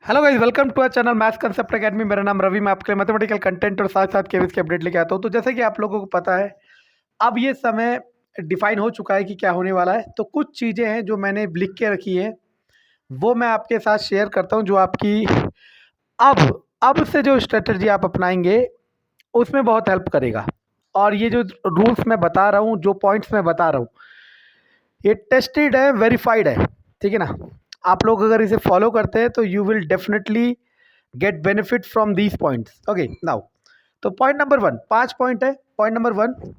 Hello guys, welcome to our channel maths concept academy. मेरा नाम रवि। मैं आपके लिए मैथमेटिकल कंटेंट और साथ साथ केवीज के अपडेट लेके आता हूँ। तो जैसे कि आप लोगों को पता है, अब ये समय डिफाइन हो चुका है कि क्या होने वाला है। तो कुछ चीज़ें हैं जो मैंने लिख के रखी हैं, वो मैं आपके साथ शेयर करता हूँ, जो आपकी अब से जो स्ट्रेटजी आप अपनाएंगे उसमें बहुत हेल्प करेगा। और ये जो रूल्स मैं बता रहा हूँ, जो पॉइंट्स मैं बता रहा हूँ, ये टेस्टेड है, वेरीफाइड है, ठीक है ना। आप लोग अगर इसे फॉलो करते हैं तो you will definitely get benefit from these points. Okay now, तो पॉइंट नंबर वन, 5 पॉइंट है। पॉइंट नंबर वन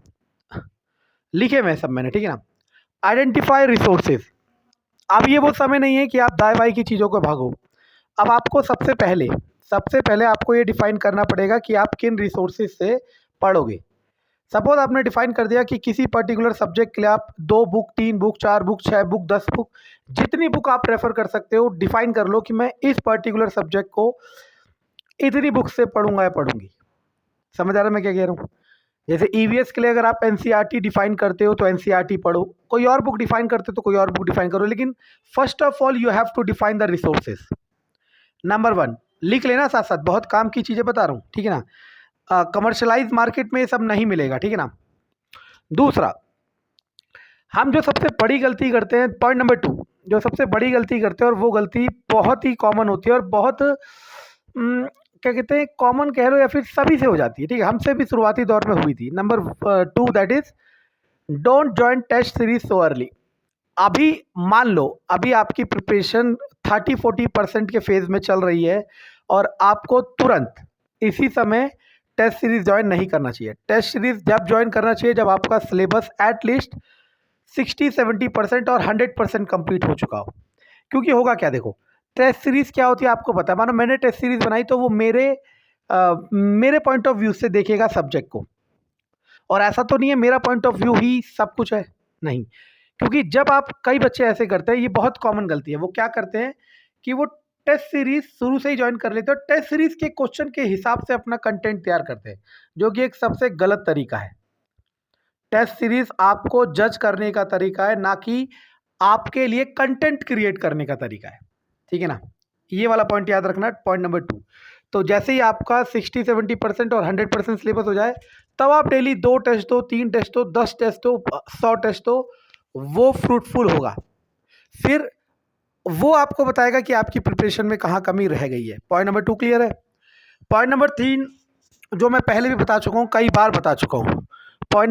लिखे हुए हैं सब मैंने, ठीक है ना। Identify resources. अब ये वो समय नहीं है कि आप दाएं बाएं की चीज़ों को भागो। अब आपको सबसे पहले आपको ये डिफाइन करना पड़ेगा कि आप किन रिसोर्सेज से पढ़ोगे। सपोज आपने डिफाइन कर दिया कि किसी पर्टिकुलर सब्जेक्ट के लिए आप 2 book, 3 book, 4 book, 6 book, 10 book, जितनी बुक आप रेफर कर सकते हो, डिफाइन कर लो कि मैं इस पर्टिकुलर सब्जेक्ट को इतनी बुक से पढ़ूंगा या पढ़ूंगी। समझ आ रहा है मैं क्या कह रहा हूँ। जैसे ईवीएस के लिए अगर आप एनसीईआरटी डिफाइन करते हो तो एनसीईआरटी पढ़ो, कोई और बुक डिफाइन करते हो तो कोई और बुक डिफाइन करो, लेकिन first of all you have to define the resources. Number one, लिख लेना साथ साथ, बहुत काम की चीज़ें बता रहा हूँ, ठीक है ना। कमर्शलाइज मार्केट में ये सब नहीं मिलेगा, ठीक है ना। दूसरा, हम जो सबसे बड़ी गलती करते हैं, पॉइंट नंबर टू, जो सबसे बड़ी गलती करते हैं और वो गलती बहुत ही कॉमन होती है और बहुत क्या कहते हैं, कॉमन कह लो या फिर सभी से हो जाती है, ठीक है। हमसे भी शुरुआती दौर में हुई थी। Number two, that is don't join test series so early. अभी मान लो अभी आपकी प्रिपरेशन 30-40% के फेज में चल रही है और आपको तुरंत इसी समय टेस्ट सीरीज ज्वाइन नहीं करना चाहिए। टेस्ट सीरीज जब ज्वाइन करना चाहिए जब आपका सिलेबस एटलीस्ट 60-70% और 100% कंप्लीट हो चुका हो। क्योंकि होगा क्या, देखो, टेस्ट सीरीज क्या होती है आपको पता है। मानो मैंने टेस्ट सीरीज बनाई तो वो मेरे पॉइंट ऑफ व्यू से देखेगा सब्जेक्ट को। और ऐसा तो नहीं है मेरा पॉइंट ऑफ व्यू ही सब कुछ है, नहीं। क्योंकि जब आप, कई बच्चे ऐसे करते हैं, ये बहुत कॉमन गलती है, वो क्या करते हैं कि वो टेस्ट सीरीज शुरू से ही ज्वाइन कर लेते हैं और टेस्ट सीरीज के क्वेश्चन के हिसाब से अपना कंटेंट तैयार करते हैं, जो कि एक सबसे गलत तरीका है। टेस्ट सीरीज आपको जज करने का तरीका है, ना कि आपके लिए कंटेंट क्रिएट करने का तरीका है, ठीक है ना। ये वाला पॉइंट याद रखना, पॉइंट नंबर टू। तो जैसे ही आपका 60-70% और 100% सिलेबस हो जाए, तब आप डेली 2 टेस्ट दो, 3 टेस्ट दो, 10 टेस्ट दो, 100 टेस्ट दो, वो फ्रूटफुल होगा। फिर वो आपको बताएगा कि आपकी प्रिपरेशन में कहाँ कमी रह गई है। पॉइंट नंबर टू क्लियर है। पॉइंट नंबर तीन, जो मैं पहले भी बता चुका हूँ, कई बार बता चुका हूँ। पॉइंट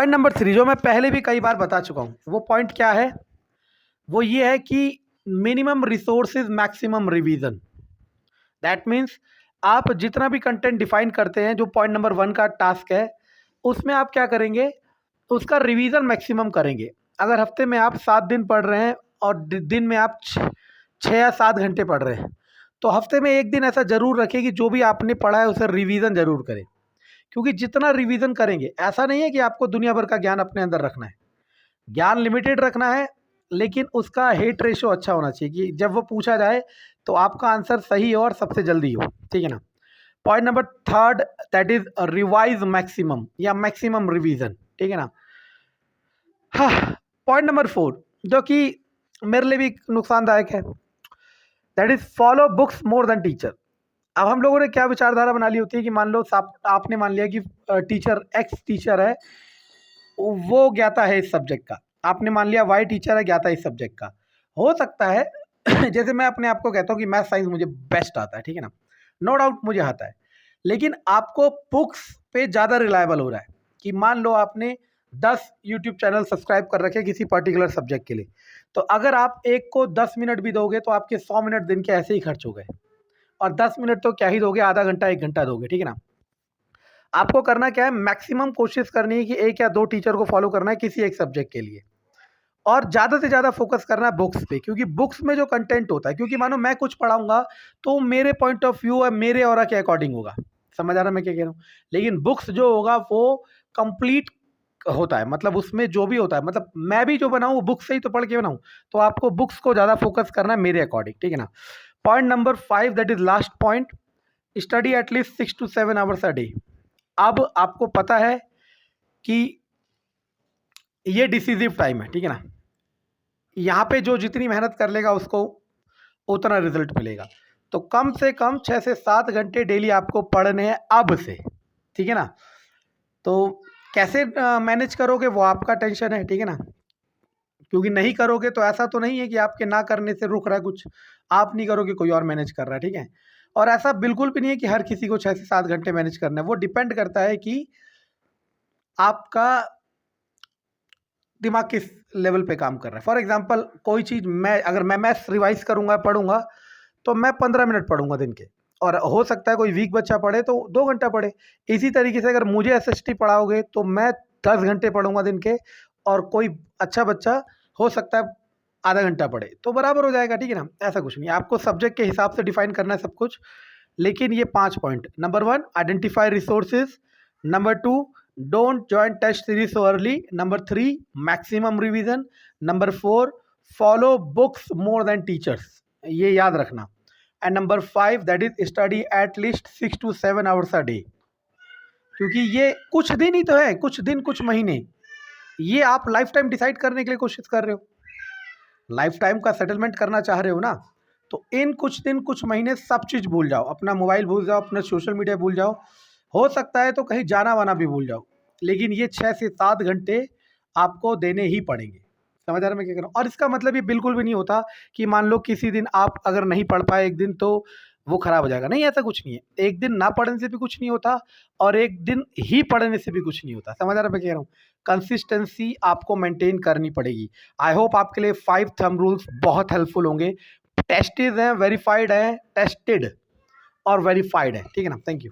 नंबर थ्री, जो मैं पहले भी कई बार बता चुका हूँ, वो पॉइंट क्या है, वो ये है कि minimum resources maximum revision. That means आप जितना भी कंटेंट डिफाइन करते हैं, जो पॉइंट नंबर वन का टास्क है, उसमें आप क्या करेंगे, उसका रिवीजन मैक्सिमम करेंगे। अगर हफ्ते में आप 7 दिन पढ़ रहे हैं और दिन में आप 6 या 7 घंटे पढ़ रहे हैं, तो हफ्ते में एक दिन ऐसा जरूर रखें कि जो भी आपने पढ़ा है उसे रिवीजन जरूर करें। क्योंकि जितना रिवीजन करेंगे, ऐसा नहीं है कि आपको दुनिया भर का ज्ञान अपने अंदर रखना है, ज्ञान लिमिटेड रखना है, लेकिन उसका हिट रेशो अच्छा होना चाहिए कि जब वो पूछा जाए तो आपका आंसर सही हो और सबसे जल्दी हो, ठीक है ना। Point number third, that is revise maximum या मैक्सिमम रिवीजन, ठीक है ना। हाँ, पॉइंट नंबर फोर, जो कि मेरे लिए भी नुकसानदायक है, that is follow books more then teacher. अब हम लोगों ने क्या विचारधारा बना ली होती है कि मान लो आपने मान लिया कि टीचर एक्स टीचर है, वो ज्ञाता है इस सब्जेक्ट का। आपने मान लिया वाई टीचर है, ज्ञाता इस सब्जेक्ट का। हो सकता है जैसे मैं अपने आप को कहता हूँ कि मैथ साइंस मुझे बेस्ट आता है, ठीक है ना, नो डाउट मुझे आता है, लेकिन आपको बुक्स पे ज़्यादा रिलायबल हो रहा है। कि मान लो आपने 10 यूट्यूब चैनल सब्सक्राइब कर रखे किसी पर्टिकुलर सब्जेक्ट के लिए, तो अगर आप एक को 10 मिनट भी दोगे तो आपके 100 मिनट दिन के ऐसे ही खर्च हो गए। और 10 मिनट तो क्या ही दोगे, आधा घंटा 1 घंटा दोगे, ठीक है ना। आपको करना क्या है, मैक्सिमम कोशिश करनी है कि 1 या 2 टीचर को फॉलो करना है किसी एक सब्जेक्ट के लिए, और ज़्यादा से ज़्यादा फोकस करना है बुक्स पे। क्योंकि बुक्स में जो कंटेंट होता है, क्योंकि मानो मैं कुछ पढ़ाऊंगा तो मेरे पॉइंट ऑफ व्यू और मेरे ऑरा के अकॉर्डिंग होगा। समझ आ रहा है मैं क्या कह रहा हूँ। लेकिन बुक्स जो होगा वो कंप्लीट होता है, मतलब उसमें जो भी होता है, मतलब मैं भी जो बनाऊँ बुक से ही तो पढ़ के बनाऊँ। तो आपको बुक्स को ज़्यादा फोकस करना है मेरे अकॉर्डिंग, ठीक है ना। Point number five, that is last point, study at least 6 to 7 hours a day. अब आपको पता है कि ये डिसीजिव टाइम है, ठीक है ना। यहाँ पे जो जितनी मेहनत कर लेगा उसको उतना रिजल्ट मिलेगा। तो कम से कम 6 से 7 घंटे डेली आपको पढ़ने हैं अब से, ठीक है ना। तो कैसे मैनेज करोगे वो आपका टेंशन है, ठीक है ना, क्योंकि नहीं करोगे तो ऐसा तो नहीं है कि आपके ना करने से रुक रहा है कुछ, आप नहीं करोगे कोई और मैनेज कर रहा है, ठीक है। और ऐसा बिल्कुल भी नहीं है कि हर किसी को 6 से 7 घंटे मैनेज करना है, वो डिपेंड करता है कि आपका दिमाग किस लेवल पे काम कर रहा है। फॉर एग्जांपल कोई चीज़ अगर मैं मैथ्स रिवाइज करूंगा पढ़ूंगा तो मैं 15 मिनट पढ़ूंगा दिन के, और हो सकता है कोई वीक बच्चा पढ़े तो 2 घंटा पढ़े। इसी तरीके से अगर मुझे एसएसटी पढ़ाओगे तो मैं 10 घंटे पढ़ूंगा दिन के, और कोई अच्छा बच्चा हो सकता है आधा घंटा पढ़े, तो बराबर हो जाएगा, ठीक है ना। ऐसा कुछ नहीं, आपको सब्जेक्ट के हिसाब से डिफाइन करना है सब कुछ। लेकिन ये 5 point: number 1, identify resources; number 2, don't join test series so early; number 3, maximum revision; number 4, follow books more than teachers, ये याद रखना; and number 5, that is study at least 6 to 7 hours a day. क्योंकि ये कुछ दिन ही तो है, कुछ दिन कुछ महीने, ये आप लाइफ टाइम डिसाइड करने के लिए कोशिश कर रहे हो, लाइफ टाइम का सेटलमेंट करना चाह रहे हो ना। तो इन कुछ दिन कुछ महीने सब चीज़ भूल जाओ, अपना मोबाइल भूल जाओ, अपना सोशल मीडिया भूल जाओ, हो सकता है तो कहीं जाना वाना भी भूल जाओ, लेकिन ये 6 से 7 घंटे आपको देने ही पड़ेंगे। समझ आ रहा है मैं क्या कह रहा हूँ। और इसका मतलब ये बिल्कुल भी नहीं होता कि मान लो किसी दिन आप अगर नहीं पढ़ पाए एक दिन तो वो खराब हो जाएगा, नहीं, ऐसा कुछ नहीं है। एक दिन ना पढ़ने से भी कुछ नहीं होता, और एक दिन ही पढ़ने से भी कुछ नहीं होता। समझ आ रहा है मैं कह रहा हूँ। कंसिस्टेंसी आपको मेंटेन करनी पड़ेगी। आई होप आपके लिए 5 थंब रूल्स बहुत हेल्पफुल होंगे। टेस्टेड हैं, वेरीफाइड हैं, टेस्टेड और वेरीफाइड है, ठीक है ना। Thank you.